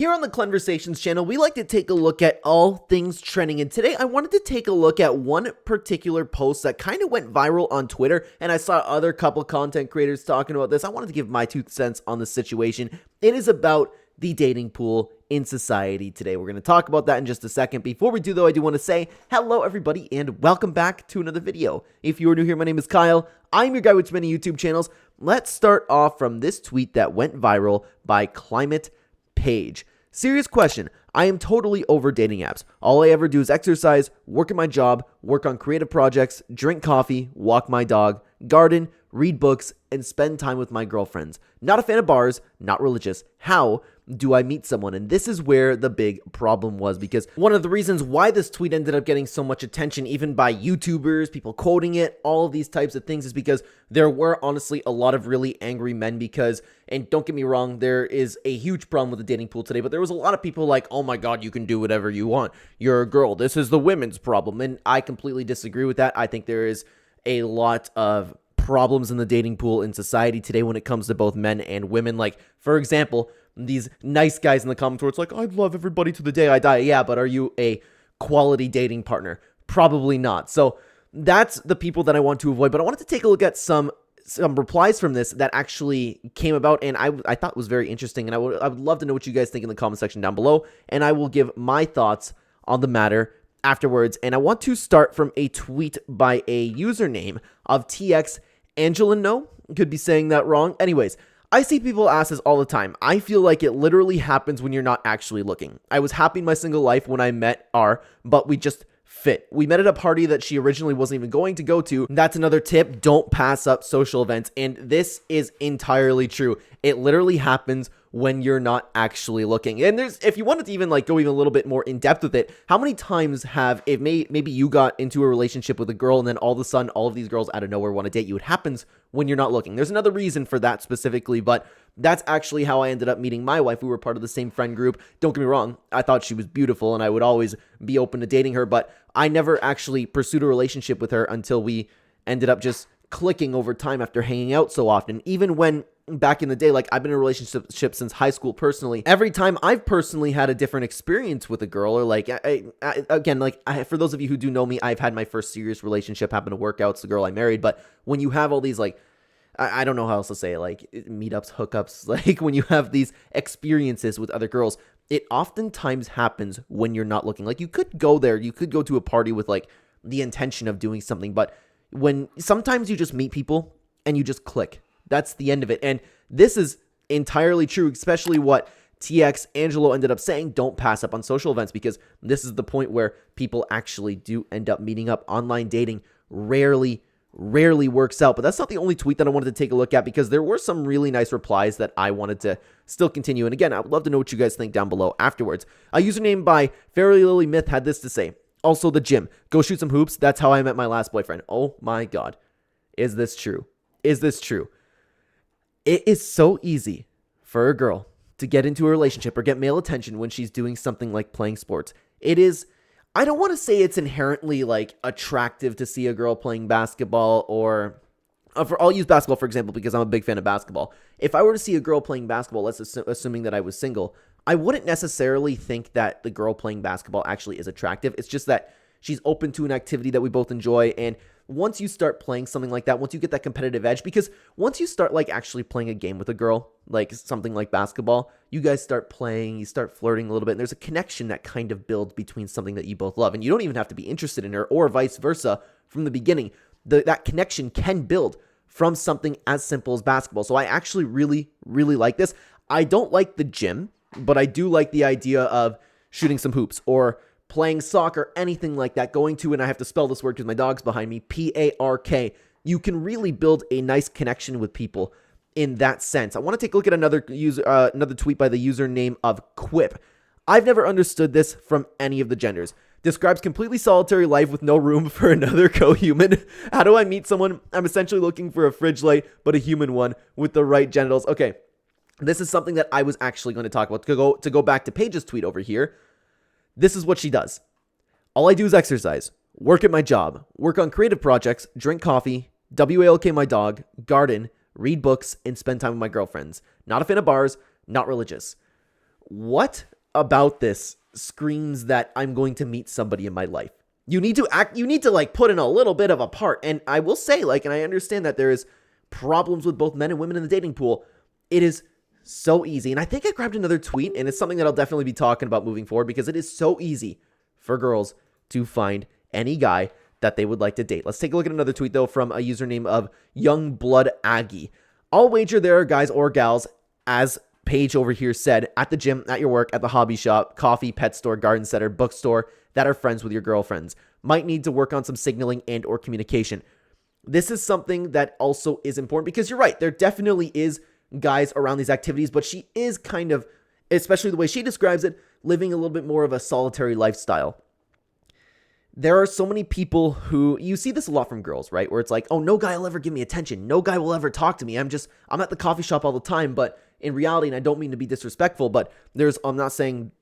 Here on the Clenversations channel, we like to take a look at all things trending, and today I wanted to take a look at one particular post that kind of went viral on Twitter, and I saw other couple content creators talking about this. I wanted to give my 2 cents on the situation. It is about the dating pool in society today. We're going to talk about that in just a second. Before we do, though, I do want to say hello, everybody, and welcome back to another video. If you are new here, my name is Kyle. I'm your guy with many YouTube channels. Let's start off from this tweet that went viral by Climate Page. Serious question. I am totally over dating apps. All I ever do is exercise, work at my job, work on creative projects, drink coffee, walk my dog, garden, read books, and spend time with my girlfriends. Not a fan of bars, not religious. How do I meet someone? And this is where the big problem was, because one of the reasons why this tweet ended up getting so much attention, even by YouTubers, people quoting it, all of these types of things, is because there were honestly a lot of really angry men because, and don't get me wrong, there is a huge problem with the dating pool today, but there was a lot of people like, oh my God, you can do whatever you want. You're a girl. This is the women's problem. And I completely disagree with that. I think there is a lot of problems in the dating pool in society today when it comes to both men and women. Like, for example, these nice guys in the comments where it's like, I'd love everybody to the day I die. Yeah, but are you a quality dating partner? Probably not. So that's the people that I want to avoid. But I wanted to take a look at some replies from this that actually came about, and I thought was very interesting. And I would love to know what you guys think in the comment section down below, and I will give my thoughts on the matter afterwards. And I want to start from a tweet by a username of TX Angelino. Could be saying that wrong. Anyways, I see people ask this all the time. I feel like it literally happens when you're not actually looking. I was happy in my single life when I met R, but we just fit. We met at a party that she originally wasn't even going to go to. That's another tip. Don't pass up social events. And this is entirely true. It literally happens when you're not actually looking. And if you wanted to even go even a little bit more in depth with it, how many times maybe you got into a relationship with a girl and then all of a sudden all of these girls out of nowhere want to date you? It happens when you're not looking. There's another reason for that specifically, but that's actually how I ended up meeting my wife. We were part of the same friend group. Don't get me wrong. I thought she was beautiful and I would always be open to dating her, but I never actually pursued a relationship with her until we ended up just clicking over time after hanging out so often. Even when back in the day, I've been in a relationship since high school personally. Every time I've personally had a different experience with a girl, or for those of you who do know me, I've had my first serious relationship happen to work out. It's the girl I married. But when you have all these I don't know how else to say it, meetups, hookups, when you have these experiences with other girls, it oftentimes happens when you're not looking. You could go there, you could go to a party with the intention of doing something, but when sometimes you just meet people and you just click. That's the end of it. And this is entirely true, especially what TX Angelo ended up saying. Don't pass up on social events, because this is the point where people actually do end up meeting up. Online dating rarely works out. But that's not the only tweet that I wanted to take a look at, because there were some really nice replies that I wanted to still continue. And again, I would love to know what you guys think down below afterwards. A username by Fairy Lily Myth had this to say. Also, the gym. Go shoot some hoops. That's how I met my last boyfriend. Oh my God. Is this true? Is this true? It is so easy for a girl to get into a relationship or get male attention when she's doing something like playing sports. It is, I don't want to say it's inherently attractive to see a girl playing basketball, or I'll use basketball for example because I'm a big fan of basketball. If I were to see a girl playing basketball, assuming that I was single, I wouldn't necessarily think that the girl playing basketball actually is attractive. It's just that she's open to an activity that we both enjoy. And once you start playing something like that, once you get that competitive edge, because once you start actually playing a game with a girl, something like basketball, you guys start playing, you start flirting a little bit, and there's a connection that kind of builds between something that you both love. And you don't even have to be interested in her, or vice versa from the beginning. That connection can build from something as simple as basketball. So I actually really like this. I don't like the gym, but I do like the idea of shooting some hoops or playing soccer, anything like that, going to, and I have to spell this word because my dog's behind me, Park. You can really build a nice connection with people in that sense. I want to take a look at another tweet by the username of Quip. I've never understood this from any of the genders. Describes completely solitary life with no room for another co-human. How do I meet someone? I'm essentially looking for a fridge light, but a human one with the right genitals. Okay, this is something that I was actually going to talk about. To go back to Paige's tweet over here, this is what she does. All I do is exercise, work at my job, work on creative projects, drink coffee, WALK my dog, garden, read books, and spend time with my girlfriends. Not a fan of bars, not religious. What about this screams that I'm going to meet somebody in my life. You need to like put in a little bit of a part. And I will say, like, and I understand that there is problems with both men and women in the dating pool. It is so easy. And I think I grabbed another tweet, and it's something that I'll definitely be talking about moving forward, because it is so easy for girls to find any guy that they would like to date. Let's take a look at another tweet, though, from a username of Youngblood Aggie. I'll wager there are guys or gals, as Paige over here said, at the gym, at your work, at the hobby shop, coffee, pet store, garden center, bookstore, that are friends with your girlfriends. Might need to work on some signaling and or communication. This is something that also is important, because you're right, there definitely is guys around these activities, but she is kind of, especially the way she describes it, living a little bit more of a solitary lifestyle. There are so many people who, you see this a lot from girls, right? Where it's like, oh, no guy will ever give me attention. No guy will ever talk to me. I'm at the coffee shop all the time. But in reality, and I don't mean to be disrespectful, but I'm not saying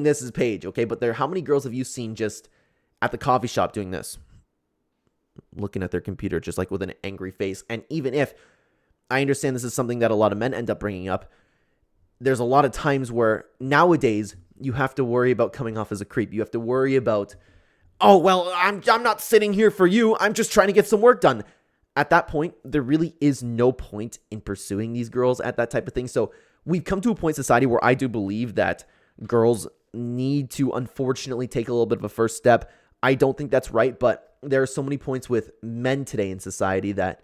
this is Paige, okay? But how many girls have you seen just at the coffee shop doing this? Looking at their computer, just like with an angry face. And even if, I understand this is something that a lot of men end up bringing up, there's a lot of times where nowadays you have to worry about coming off as a creep. You have to worry about, oh, well, I'm not sitting here for you. I'm just trying to get some work done. At that point, there really is no point in pursuing these girls at that type of thing. So we've come to a point in society where I do believe that girls need to, unfortunately, take a little bit of a first step. I don't think that's right, but there are so many points with men today in society that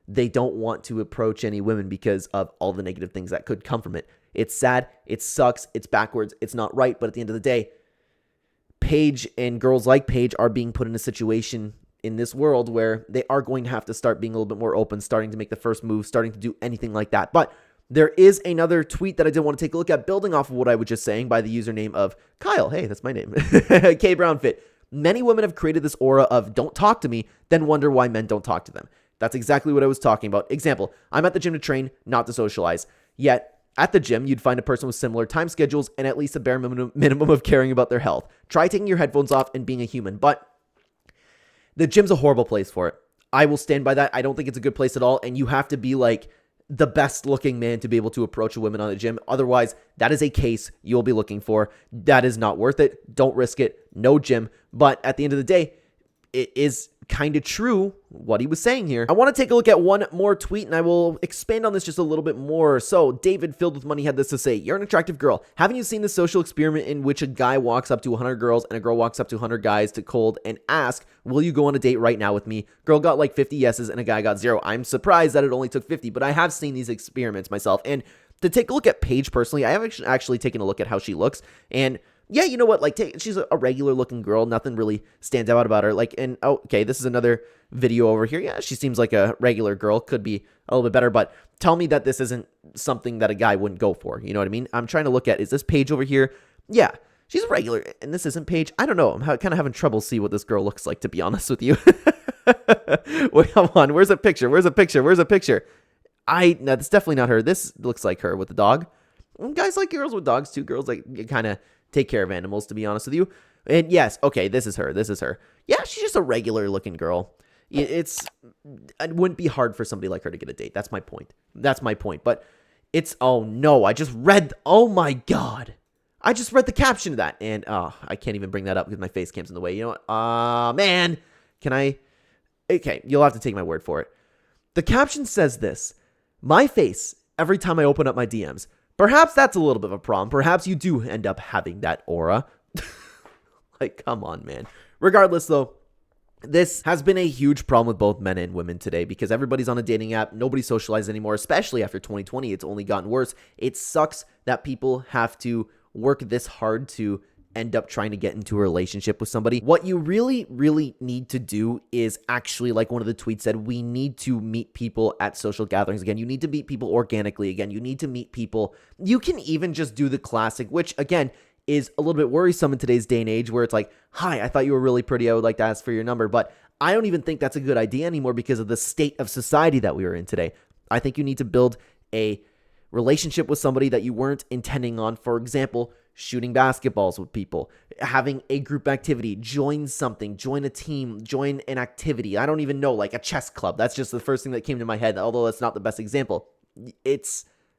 they don't want to approach any women because of all the negative things that could come from it. It's sad, it sucks, it's backwards, it's not right, but at the end of the day, Paige and girls like Paige are being put in a situation in this world where they are going to have to start being a little bit more open, starting to make the first move, starting to do anything like that. But there is another tweet that I did want to take a look at, building off of what I was just saying, by the username of Kyle. Hey, that's my name. K Brownfit. Many women have created this aura of don't talk to me, then wonder why men don't talk to them. That's exactly what I was talking about. Example, I'm at the gym to train, not to socialize. Yet, at the gym, you'd find a person with similar time schedules and at least a bare minimum of caring about their health. Try taking your headphones off and being a human. But the gym's a horrible place for it. I will stand by that. I don't think it's a good place at all. And you have to be like the best looking man to be able to approach a woman on the gym. Otherwise, that is a case you'll be looking for. That is not worth it. Don't risk it. No gym. But at the end of the day, it is kind of true what he was saying here. I want to take a look at one more tweet, and I will expand on this just a little bit more. So David, filled with money, had this to say: you're an attractive girl. Haven't you seen the social experiment in which a guy walks up to 100 girls and a girl walks up to 100 guys to cold and ask, will you go on a date right now with me? Girl got like 50 yeses and a guy got 0. I'm surprised that it only took 50, but I have seen these experiments myself. And to take a look at Paige personally, I have actually taken a look at how she looks, and yeah, you know what? Like, she's a regular looking girl. Nothing really stands out about her. Like, and oh, okay, this is another video over here. Yeah, she seems like a regular girl. Could be a little bit better, but tell me that this isn't something that a guy wouldn't go for. You know what I mean? I'm trying to look at, is this Paige over here? Yeah, she's a regular, and this isn't Paige. I don't know. I'm kind of having trouble see what this girl looks like, to be honest with you. Wait, come on. Where's a picture? Where's a picture? Where's a picture? No, that's definitely not her. This looks like her with the dog. Guys like girls with dogs too. Girls like kind of take care of animals, to be honest with you. And yes, okay, this is her. This is her. Yeah, she's just a regular looking girl. It wouldn't be hard for somebody like her to get a date. That's my point. That's my point. But it's, oh no, oh my God. I just read the caption of that, and I can't even bring that up because my face cam's in the way. You know what? Man, okay, you'll have to take my word for it. The caption says this: my face every time I open up my DMs. Perhaps that's a little bit of a problem. Perhaps you do end up having that aura. Like, come on, man. Regardless, though, this has been a huge problem with both men and women today because everybody's on a dating app. Nobody socializes anymore, especially after 2020. It's only gotten worse. It sucks that people have to work this hard to end up trying to get into a relationship with somebody. What you really, really need to do is actually, like one of the tweets said, we need to meet people at social gatherings again. You need to meet people organically again. You need to meet people. You can even just do the classic, which again is a little bit worrisome in today's day and age, where it's like, hi, I thought you were really pretty. I would like to ask for your number. But I don't even think that's a good idea anymore because of the state of society that we are in today. I think you need to build a relationship with somebody that you weren't intending on. For example, shooting basketballs with people, having a group activity, join something, join a team, join an activity. I don't even know, like a chess club. That's just the first thing that came to my head, although that's not the best example.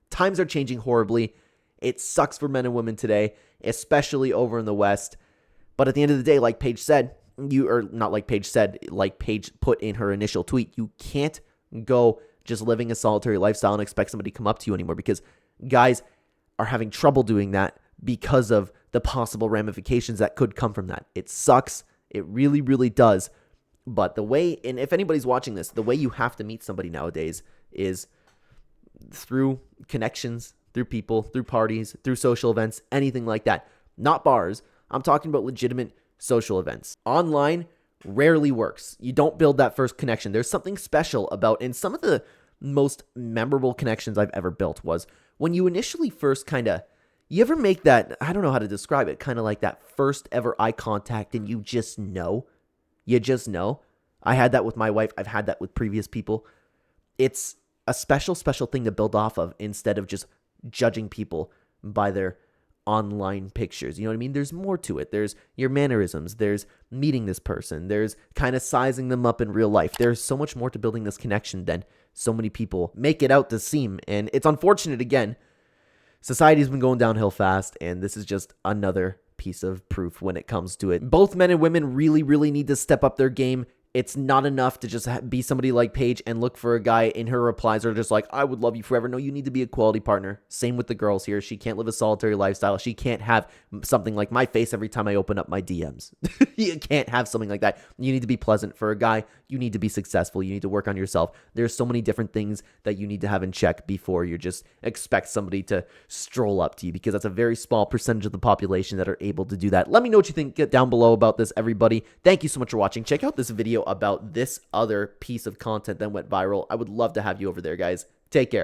Times are changing horribly. It sucks for men and women today, especially over in the West. But at the end of the day, like Paige said, like Paige put in her initial tweet, you can't go just living a solitary lifestyle and expect somebody to come up to you anymore, because guys are having trouble doing that because of the possible ramifications that could come from that. It sucks. It really, really does. But the way, and if anybody's watching this, the way you have to meet somebody nowadays is through connections, through people, through parties, through social events, anything like that. Not bars. I'm talking about legitimate social events. Online rarely works. You don't build that first connection. There's something special about, and some of the most memorable connections I've ever built was when you initially first you ever make that, I don't know how to describe it, kind of like that first ever eye contact, and you just know. You just know. I had that with my wife. I've had that with previous people. It's a special, special thing to build off of instead of just judging people by their online pictures. You know what I mean? There's more to it. There's your mannerisms. There's meeting this person. There's kind of sizing them up in real life. There's so much more to building this connection than so many people make it out to seem. And it's unfortunate, again, society's been going downhill fast, and this is just another piece of proof when it comes to it. Both men and women really, really need to step up their game. It's not enough to just be somebody like Paige and look for a guy in her replies are just like, I would love you forever. No, you need to be a quality partner. Same with the girls here. She can't live a solitary lifestyle. She can't have something like my face every time I open up my DMs. You can't have something like that. You need to be pleasant. For a guy, you need to be successful. You need to work on yourself. There's so many different things that you need to have in check before you just expect somebody to stroll up to you, because that's a very small percentage of the population that are able to do that. Let me know what you think down below about this, everybody. Thank you so much for watching. Check out this video about this other piece of content that went viral. I would love to have you over there, guys. Take care.